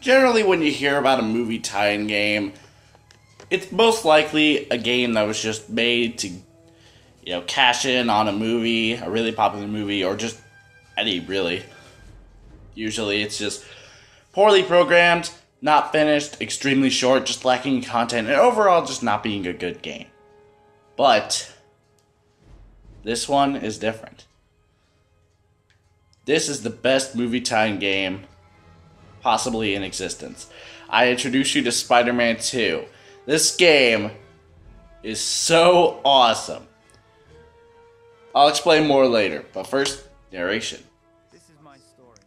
Generally, when you hear about a movie tie-in game, it's most likely a game that was just made to, cash in on a movie, a really popular movie, or just any, really. Usually, it's just poorly programmed, not finished, extremely short, just lacking content, and overall just not being a good game. But this one is different. This is the best movie tie-in game possibly in existence. I introduce you to Spider-Man 2. This game is so awesome. I'll explain more later, but first, narration. This is my story.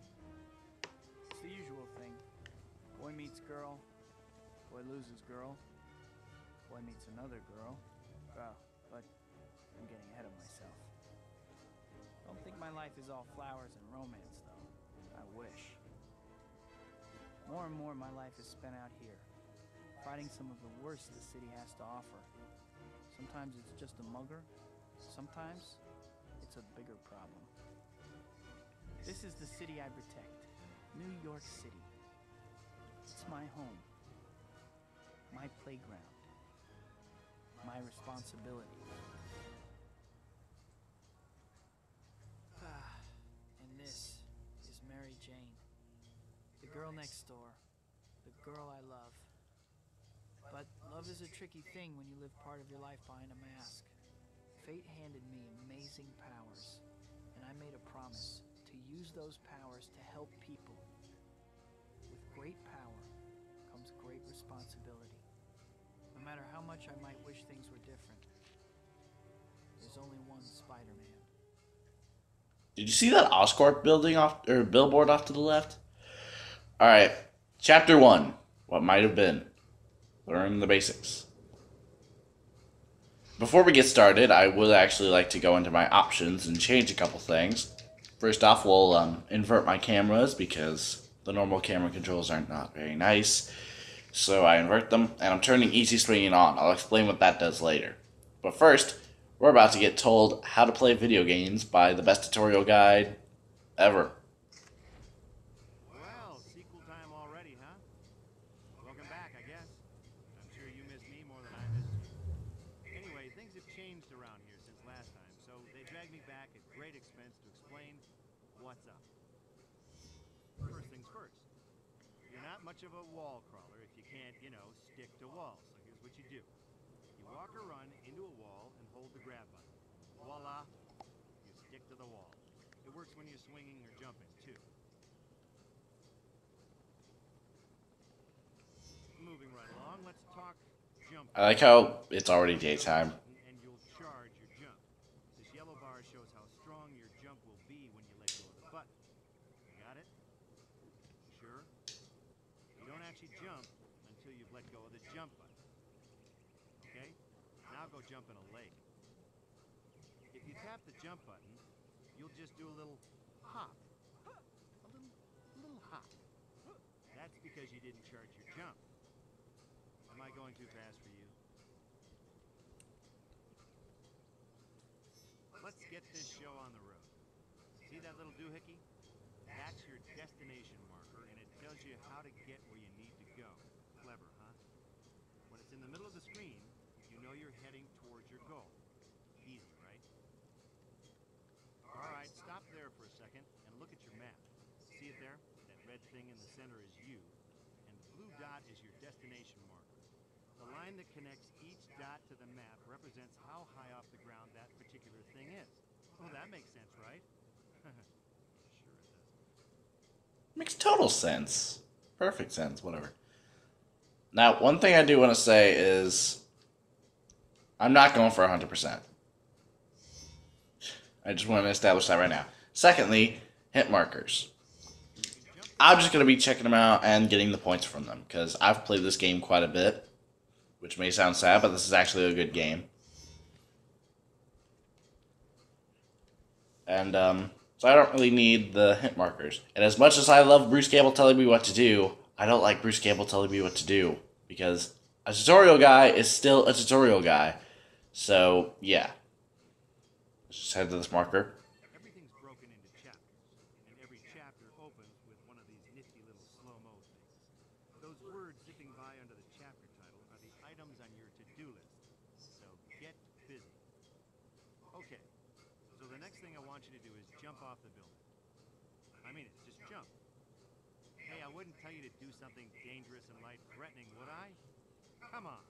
It's the usual thing. Boy meets girl, boy loses girl, boy meets another girl. But I'm getting ahead of myself. Don't think my life is all flowers and romance, though. I wish. More and more, my life is spent out here, fighting some of the worst the city has to offer. Sometimes it's just a mugger. Sometimes it's a bigger problem. This is the city I protect, New York City. It's my home, my playground, my responsibility. And this is Mary Jane. The girl next door, the girl I love. But love is a tricky thing when you live part of your life behind a mask. Fate handed me amazing powers, and I made a promise to use those powers to help people. With great power comes great responsibility. No matter how much I might wish things were different, there's only one Spider-Man. Did you see that Oscorp billboard off to the left? Alright, Chapter 1. What might have been. Learn the basics. Before we get started, I would actually like to go into my options and change a couple things. First off, we'll invert my cameras because the normal camera controls are not very nice. So I invert them, and I'm turning easy swinging on. I'll explain what that does later. But first, we're about to get told how to play video games by the best tutorial guide ever. Well, sequel time already, huh? Welcome back, I guess. I'm sure you miss me more than I miss you. Anyway, things have changed around here since last time, so they dragged me back at great expense to explain what's up. First things first. You're not much of a wall crawler if you can't, stick to walls. So here's what you do. You walk or run into a wall and hold the grab button. Voila, you stick to the wall. It works when you're swinging or jumping, too. Moving right along, let's talk jump. I like how it's already daytime. And you'll charge your jump. This yellow bar shows how strong your jump will be when you let go of the button. You got it? Sure? You don't actually jump until you've let go of the jump button. Okay? Now go jump in a lake. If you tap the jump button, you'll just do a little hop. A little hop. That's because you didn't charge your jump. Am I going too fast for you? Let's get this show on the road. See that little doohickey? That's your destination marker, and it tells you how to get where you need to go. Clever, huh? When it's in the middle of the screen, you know you're heading towards your goal. Easy, right? All right, stop there for a second and look at your map. See it there? That red thing in the center is you, and the blue dot is your destination marker. The line that connects each dot to the map represents how high off the ground that particular thing is. Well, that makes sense, right? Sure it does. Makes total sense. Perfect sense, whatever. Now, one thing I do want to say is I'm not going for 100%. I just want to establish that right now. Secondly, hit markers. I'm just going to be checking them out and getting the points from them because I've played this game quite a bit, which may sound sad, but this is actually a good game. And so I don't really need the hint markers. And as much as I love Bruce Campbell telling me what to do, I don't like Bruce Campbell telling me what to do because a tutorial guy is still a tutorial guy. So, yeah. Let's just head to this marker. Everything's broken into chapters, and every chapter opens with one of these nifty little slow-mo things. want you to do is jump off the building. I mean it, just jump. Hey, I wouldn't tell you to do something dangerous and life-threatening, would I? Come on.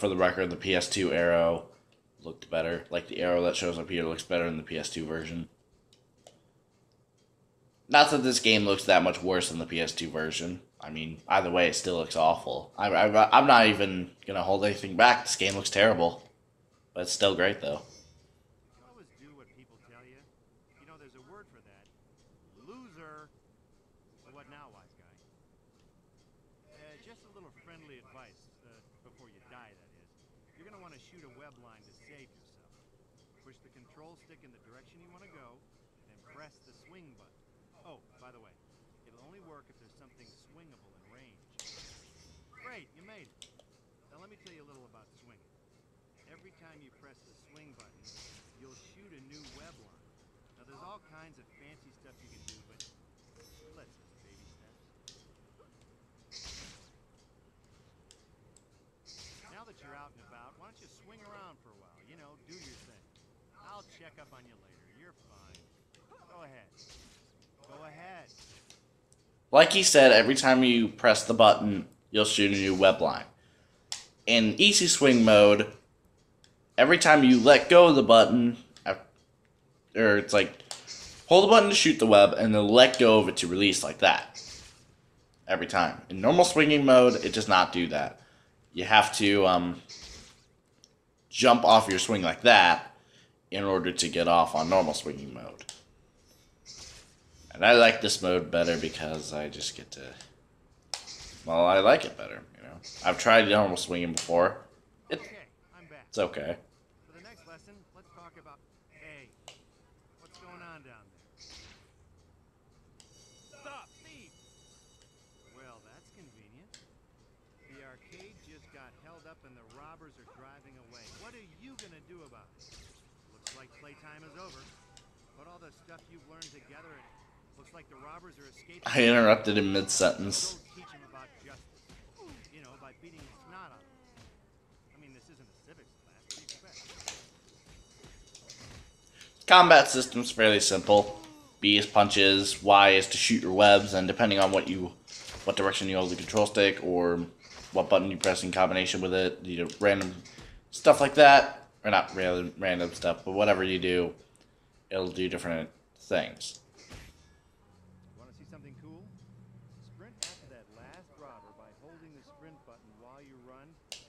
For the record, the PS2 arrow looked better. Like, the arrow that shows up here looks better in the PS2 version. Not that this game looks that much worse than the PS2 version. I mean, either way, it still looks awful. I'm not even going to hold anything back. This game looks terrible. But it's still great, though. You always do what people tell you. You know, there's a word for that. Loser. So what now, wise guy? Just a little friendly advice, before you die, that is. You're going to want to shoot a web line to save yourself. Push the control stick in the direction you want to go, and press the swing button. Oh, by the way, it'll only work if there's something swingable in range. Great, you made it. Now let me tell you a little about swinging. Every time you press the swing button, you'll shoot a new web line. Now there's all kinds of fancy stuff you can do, but let's just baby steps. Now that you're out and about, why don't you swing around for a while? You know, do your thing. I'll check up on you later. You're fine. Go ahead. Go ahead. Like he said, every time you press the button, you'll shoot a new web line. In easy swing mode, every time you let go of the button, or it's like, hold the button to shoot the web, and then let go of it to release like that. Every time. In normal swinging mode, it does not do that. You have to jump off your swing like that in order to get off on normal swinging mode. And I like this mode better because I just get to... Well, I like it better, you know. I've tried normal swinging before. Okay, I'm back. It's okay. For the next lesson, let's talk about... Hey, what's going on down there? Stop, thief! Well, that's convenient. The arcade just got held up and the robbers are driving away. What are you gonna do about it? Looks like playtime is over. Put all the stuff you've learned together and looks like the robbers are escaping. I interrupted in mid-sentence. Go teach them about justice. You know, by beating the snot out of them. I mean, this isn't a civics class. What do you expect? Combat system's fairly simple. B is punches, Y is to shoot your webs, and depending on what direction you hold the control stick or what button you press in combination with it, you know, random stuff like that, or not really random stuff, but whatever you do, it'll do different things. Want to see something cool? Sprint after that last robber by holding the sprint button while you run,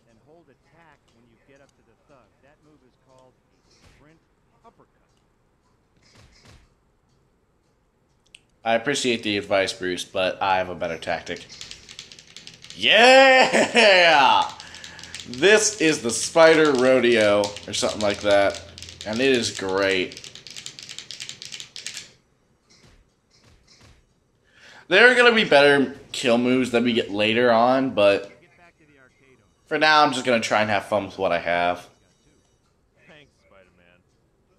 and hold attack when you get up to the thug. That move is called a sprint uppercut. I appreciate the advice, Bruce, but I have a better tactic. Yeah! This is the Spider Rodeo, or something like that, and it is great. There are going to be better kill moves that we get later on, but for now I'm just going to try and have fun with what I have. Thanks, Spider-Man.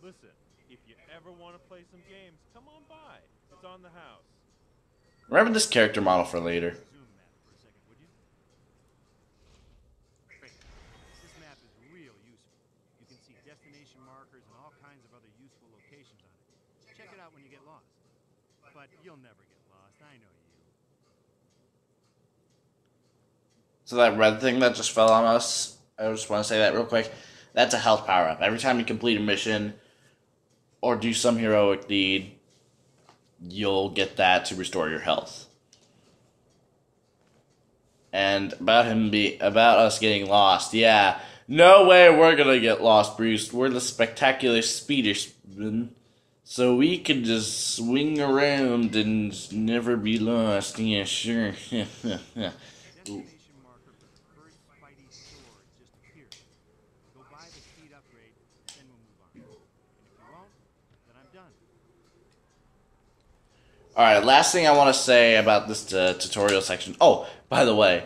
Listen, if you ever want to play some games, come on by. It's on the house. Remember this character model for later. Zoom that for a second, would you? Great. This map is real useful. You can see destination markers and all kinds of other useful locations on it. Check it out when you get lost. But you'll never get lost, I know you. So that red thing that just fell on us, I just want to say that real quick. That's a health power-up. Every time you complete a mission or do some heroic deed, you'll get that to restore your health. And about us getting lost, yeah. No way we're gonna get lost, Bruce. We're the spectacular speedersmen. So we can just swing around and never be lost. Yeah, sure. Destination marker for the first Spidey store just appeared. Go buy the speed upgrade, then we'll move on. And if you won't, then I'm done. Alright, last thing I want to say about this tutorial section. Oh, by the way.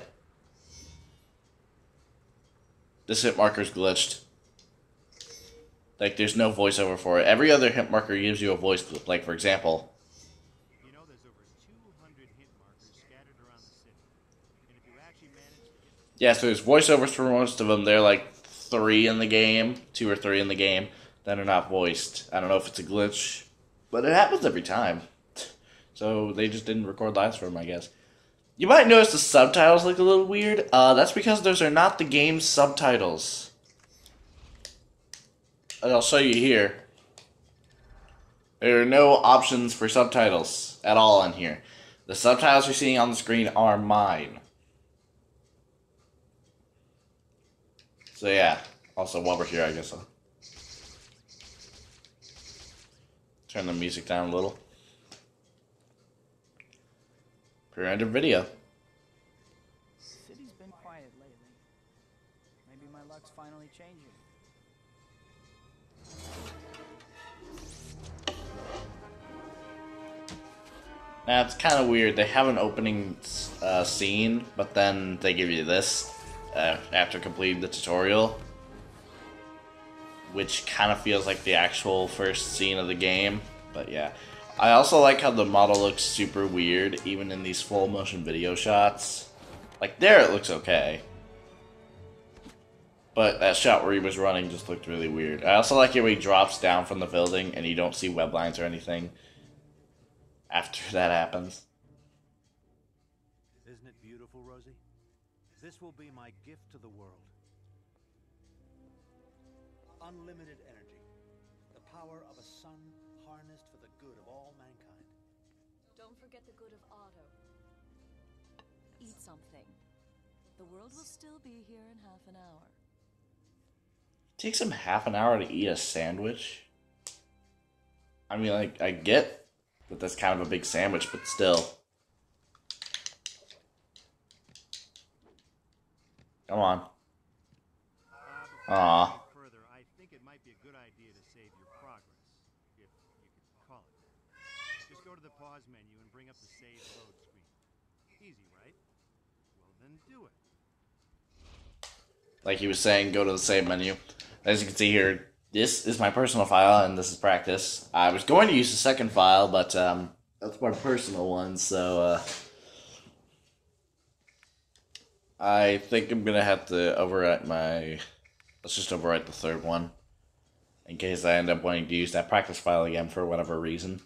This hit marker's glitched. Like, there's no voiceover for it. Every other hit marker gives you a voice clip. Like, for example. You know, there's over 200 hit markers scattered around the city. And if you actually manage to get... Yeah, so there's voiceovers for most of them. They're like 3 in the game. 2 or 3 in the game. that are not voiced. I don't know if it's a glitch, but it happens every time. So they just didn't record lines for them, I guess. You might notice the subtitles look a little weird. That's because those are not the game's subtitles. And I'll show you here. There are no options for subtitles at all in here. The subtitles you're seeing on the screen are mine. So yeah, also while we're here, I guess I'll turn the music down a little. Pre-rendered video. City's been quiet lately. Maybe my luck's finally changing. Now it's kind of weird. They have an opening scene, but then they give you this after completing the tutorial, which kind of feels like the actual first scene of the game. But yeah, I also like how the model looks super weird, even in these full motion video shots. Like there, it looks okay, but that shot where he was running just looked really weird. I also like it when he drops down from the building and you don't see web lines or anything after that happens. Isn't it beautiful, Rosie? This will be my gift to the world. Unlimited energy. The power of a sun harnessed for the good of all mankind. Don't forget the good of Otto. Eat something. The world will still be here in half an hour. It takes him half an hour to eat a sandwich. I mean, like, I get that that's kind of a big sandwich, but still. Come on. Aw. Further, I think it might be a good idea to save your progress, if you could call it that. Just go to the pause menu and bring up the save load screen. Easy, right? Well, then do it. Like he was saying, go to the save menu. As you can see here, this is my personal file, and this is practice. I was going to use the second file, but that's my personal one, so I think I'm going to have to overwrite my... Let's just overwrite the third one, in case I end up wanting to use that practice file again for whatever reason.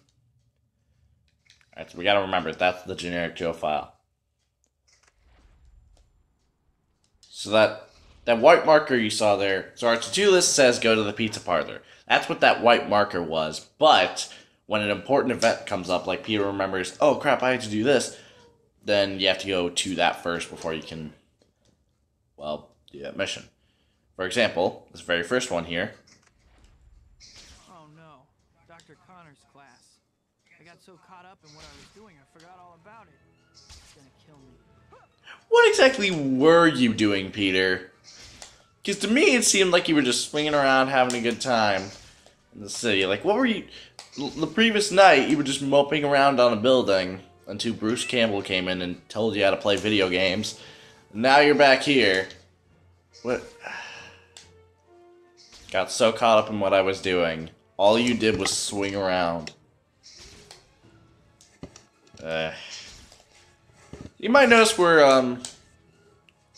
Alright, so we gotta remember, that's the generic Joe file. So that white marker you saw there, so our to-do list says go to the pizza parlor. That's what that white marker was, but when an important event comes up, like Peter remembers, oh crap, I have to do this, then you have to go to that first before you can, well, do that mission. For example, this very first one here. Oh no, Dr. Connor's class. I got so caught up in what I was doing, I forgot all about it. It's gonna kill me. What exactly were you doing, Peter? Because to me, it seemed like you were just swinging around having a good time in the city. Like, what were you... The previous night, you were just moping around on a building until Bruce Campbell came in and told you how to play video games. Now you're back here. What... Got so caught up in what I was doing. All you did was swing around. You might notice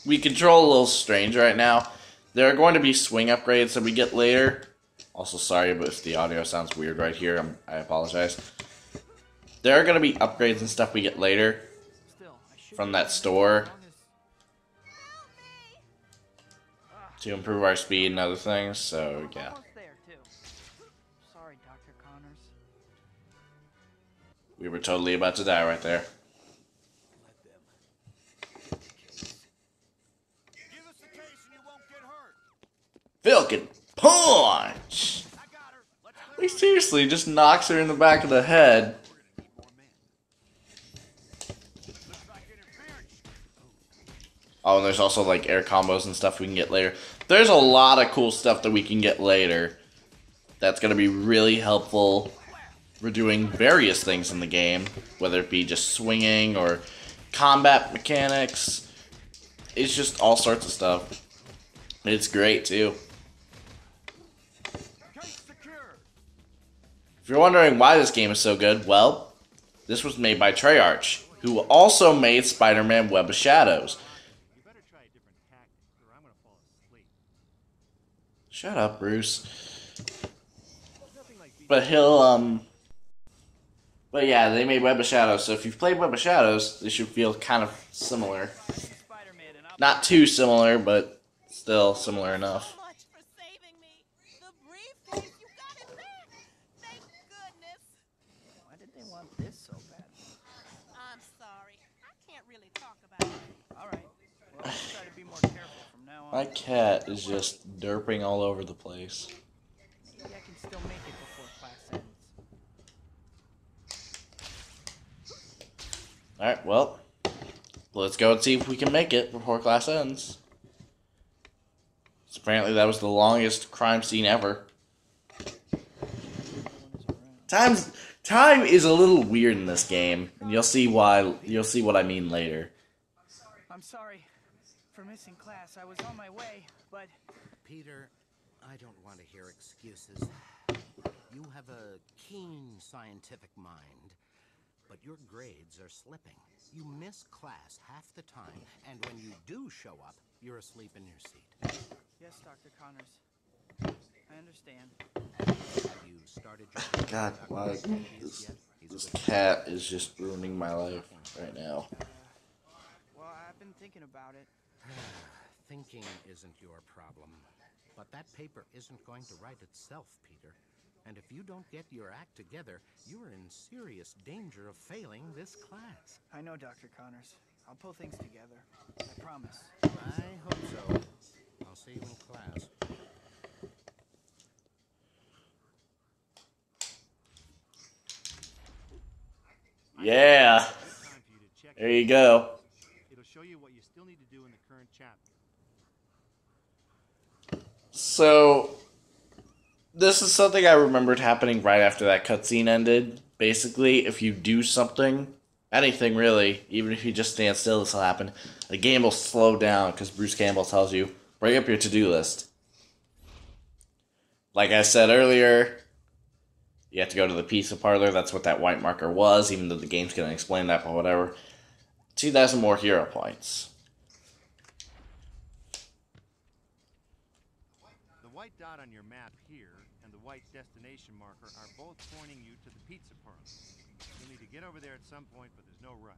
we control a little strange right now. There are going to be swing upgrades that we get later. Also, sorry but if the audio sounds weird right here. I apologize. There are going to be upgrades and stuff we get later from that store to improve our speed and other things, so yeah. Almost there, too. Sorry, Dr. Connors. We were totally about to die right there. Give us the case and you won't get hurt. Phil can punch! I got her. Let's Like, seriously, just knocks her in the back of the head. Oh, and there's also, like, air combos and stuff we can get later. There's a lot of cool stuff that we can get later that's going to be really helpful for doing various things in the game, whether it be just swinging or combat mechanics. It's just all sorts of stuff. It's great, too. If you're wondering why this game is so good, well, this was made by Treyarch, who also made Spider-Man Web of Shadows. You better try a different tactic, or I'm gonna fall asleep. Shut up, Bruce. But he'll but yeah, they made Web of Shadows, so if you've played Web of Shadows, this should feel kind of similar. Spider-Man and I'll Not too similar, but still similar enough. So much for saving me. The briefcase, you got it back. Thank goodness. Why did they want this so bad? I'm sorry. I can't really talk about it. All right. Well, I'll try to be more careful from now on. My cat is just derping all over the place. Maybe I can still make it before class ends. Alright, well, let's go and see if we can make it before class ends. So apparently that was the longest crime scene ever. Time is a little weird in this game, and you'll see why. You'll see what I mean later. I'm sorry for missing class. I was on my way, but Peter, I don't want to hear excuses. You have a keen scientific mind, but your grades are slipping. You miss class half the time, and when you do show up, you're asleep in your seat. yes, Dr. Connors. I understand. Have you started your... God, why Yet? this He's a good cat is just ruining my life right now. Well, I've been thinking about it. Thinking isn't your problem. But that paper isn't going to write itself, Peter. And if you don't get your act together, you're in serious danger of failing this class. I know, Dr. Connors. I'll pull things together. I promise. I hope so. I'll see you in class. Yeah, Time for you to check there you go. It'll show you what you still need to do in the current chapter. So, this is something I remembered happening right after that cutscene ended. Basically, if you do something, anything really, even if you just stand still, this will happen. The game will slow down because Bruce Campbell tells you, bring up your to-do list. Like I said earlier, you have to go to the pizza parlor. That's what that white marker was, even though the game's going to explain that, but whatever. 2,000 more hero points. The white dot on your map here and the white destination marker are both pointing you to the pizza parlor. You'll need to get over there at some point, but there's no rush.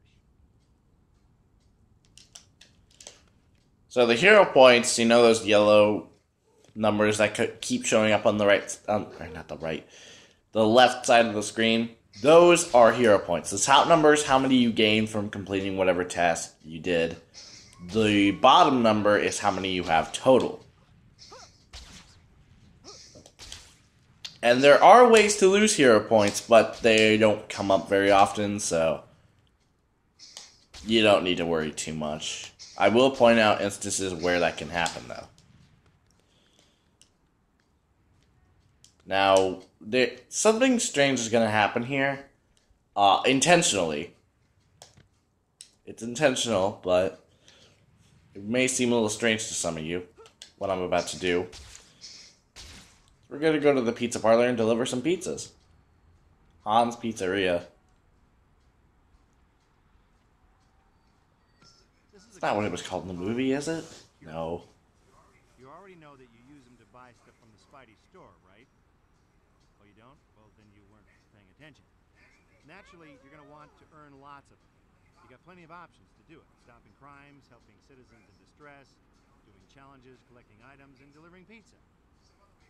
So the hero points, you know those yellow numbers that keep showing up on the right, or not the right, the left side of the screen? Those are hero points. The top number is how many you gain from completing whatever task you did. The bottom number is how many you have total. And there are ways to lose hero points, but they don't come up very often, so you don't need to worry too much. I will point out instances where that can happen, though. Now, something strange is going to happen here. Intentionally. It's intentional, but it may seem a little strange to some of you, what I'm about to do. We're going to go to the pizza parlor and deliver some pizzas. Han's Pizzeria. It's not what it was called in the movie, is it? No. You already know that you use them to buy stuff from the Spidey store, right? Oh, you don't? Well, then you weren't paying attention. Naturally, you're going to want to earn lots of them. You got plenty of options to do it. Stopping crimes, helping citizens in distress, doing challenges, collecting items, and delivering pizza.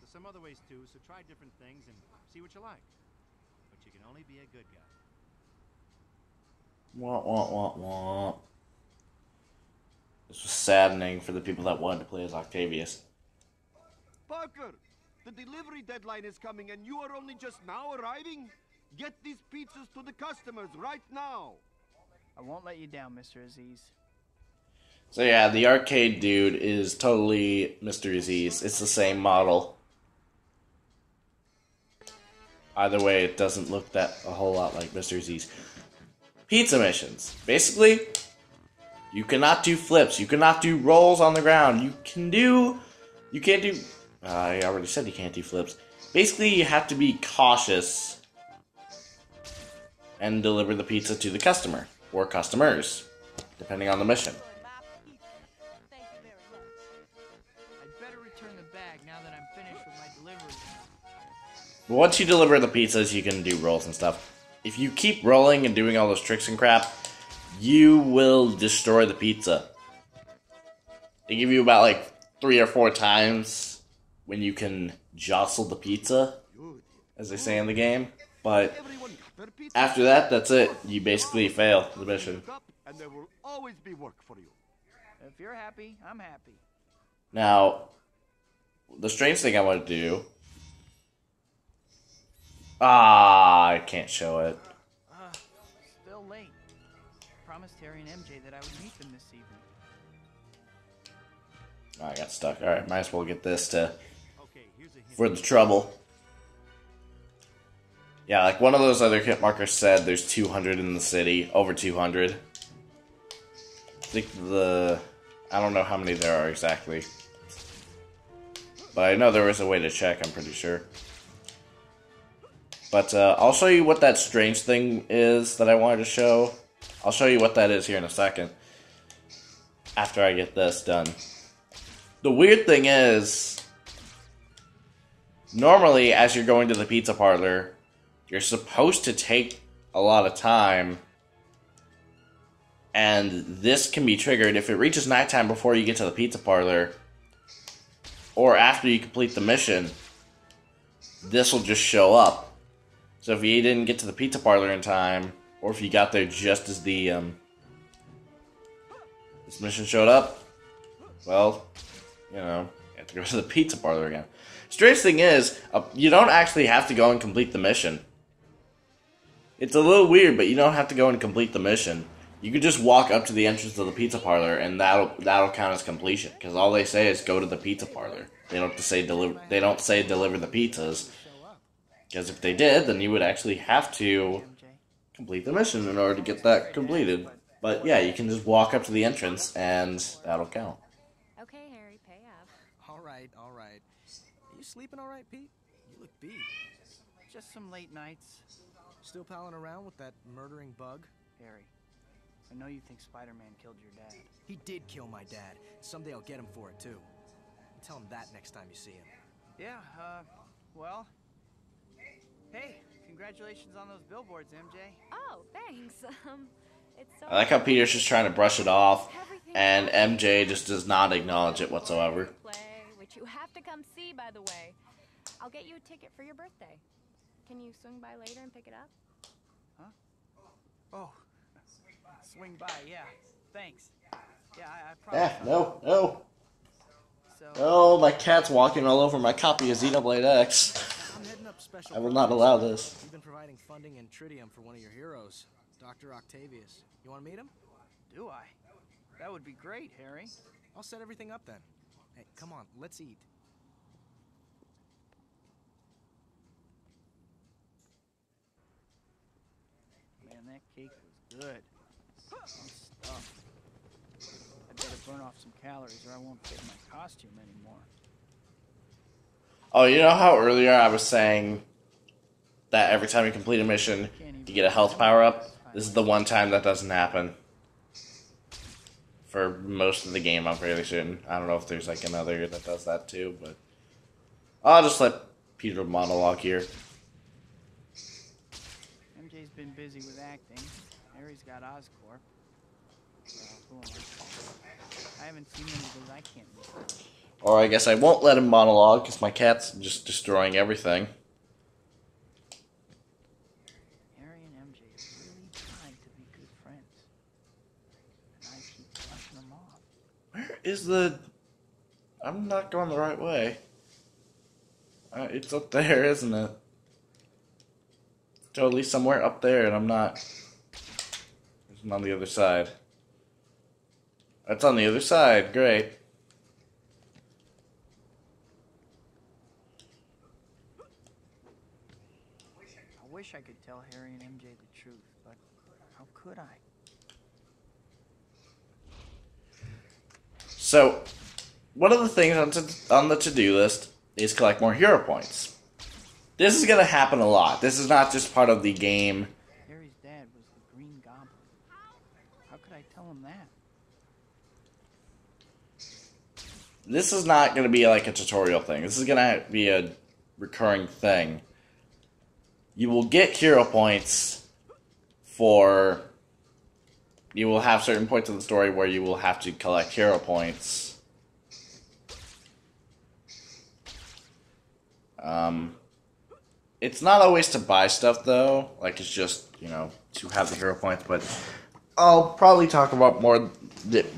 There's some other ways too, so try different things and see what you like. But you can only be a good guy. Wah, wah, wah, wah. This was saddening for the people that wanted to play as Octavius. Parker, the delivery deadline is coming and you are only just now arriving? Get these pizzas to the customers right now. I won't let you down, Mr. Aziz. So yeah, the arcade dude is totally Mr. Aziz. It's the same model. Either way, it doesn't look that a whole lot like Mr. Aziz. Pizza missions. Basically, you cannot do flips. You cannot do rolls on the ground. You can't do... I already said you can't do flips. Basically, you have to be cautious and deliver the pizza to the customer. Or customers, depending on the mission. Thank you very much. I'd better return the bag now that I'm finished with my delivery. But once you deliver the pizzas, you can do rolls and stuff. If you keep rolling and doing all those tricks and crap, you will destroy the pizza. They give you about like 3 or 4 times when you can jostle the pizza, as they say in the game. But after that, that's it. You basically fail the mission. And there will always be work for you. If you're happy, I'm happy. Now, the strange thing I want to do... I can't show it. Still late. Promised Harry and MJ that I would meet them this evening. Oh, I got stuck. Alright, might as well get this to... Okay, here's a hint. for the trouble. Yeah, like one of those other hit markers said there's 200 in the city. Over 200. I think I don't know how many there are exactly. But I know there was a way to check, I'm pretty sure. But I'll show you what that strange thing is that I wanted to show. I'll show you what that is here in a second. After I get this done. The weird thing is, normally as you're going to the pizza parlor, you're supposed to take a lot of time. And this can be triggered if it reaches nighttime before you get to the pizza parlor. Or after you complete the mission. This will just show up. So if you didn't get to the pizza parlor in time, or if you got there just as the this mission showed up, well, you know, you have to go to the pizza parlor again. Strange thing is, you don't actually have to go and complete the mission. It's a little weird, but you don't have to go and complete the mission. You could just walk up to the entrance of the pizza parlor, and that'll count as completion. Because all they say is go to the pizza parlor. They don't say deliver. They don't say deliver the pizzas. Because if they did, then you would actually have to complete the mission in order to get that completed. But yeah, you can just walk up to the entrance, and that'll count. Okay, Harry, pay up. All right, all right. Are you sleeping all right, Pete? You look beat. Just some late nights. Still palling around with that murdering bug? Harry, I know you think Spider-Man killed your dad. He did kill my dad. Someday I'll get him for it, too. Tell him that next time you see him. Yeah, well... Hey, congratulations on those billboards, MJ. Oh, thanks. It's so I like how Peter's just trying to brush it off, and MJ just does not acknowledge it whatsoever. play, which you have to come see, by the way. I'll get you a ticket for your birthday. Can you swing by later and pick it up? Oh, swing by, yeah. Thanks. Yeah, I promise. No. So, Oh, my cat's walking all over my copy of Xenoblade X. I'm heading up special I will not allow this. You've been providing funding and tritium for one of your heroes, Dr. Octavius. You want to meet him? do I? That would be great, Harry. I'll set everything up then. Hey, come on, let's eat. Man, that cake was good. I'm stuffed. I better burn off some calories or I won't fit in my costume anymore. Oh, you know how earlier I was saying that every time you complete a mission, you get a health power-up? This is the one time that doesn't happen. For most of the game, I'm fairly certain. I don't know if there's like another that does that too, but... I'll just let Peter monologue here. MJ's been busy with acting. Harry's got Oscorp. Who am I haven't seen him because I can't miss him. Or I guess I won't let him monologue, because my cat's just destroying everything. Harry and MJ are really trying to be good friends. And I keep brushing them off. Where is the... I'm not going the right way. It's up there, isn't it? Totally somewhere up there, and I'm not. It's on the other side. That's on the other side. Great. I wish I could tell Harry and MJ the truth, but how could I? So, one of the things on the to-do list is collect more hero points. This is going to happen a lot. This is not just part of the game. Harry's dad was the Green Goblin. How could I tell him that? This is not going to be like a tutorial thing. This is going to be a recurring thing. you will get hero points for... You will have certain points of the story where you will have to collect hero points. It's not always to buy stuff, though. Like, it's just, you know, to have the hero points. But I'll probably talk more about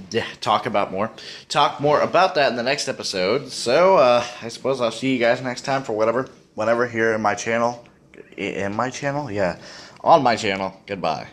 that in the next episode. So, I suppose I'll see you guys next time for whatever here in my channel. In my channel? Yeah. On my channel. Goodbye.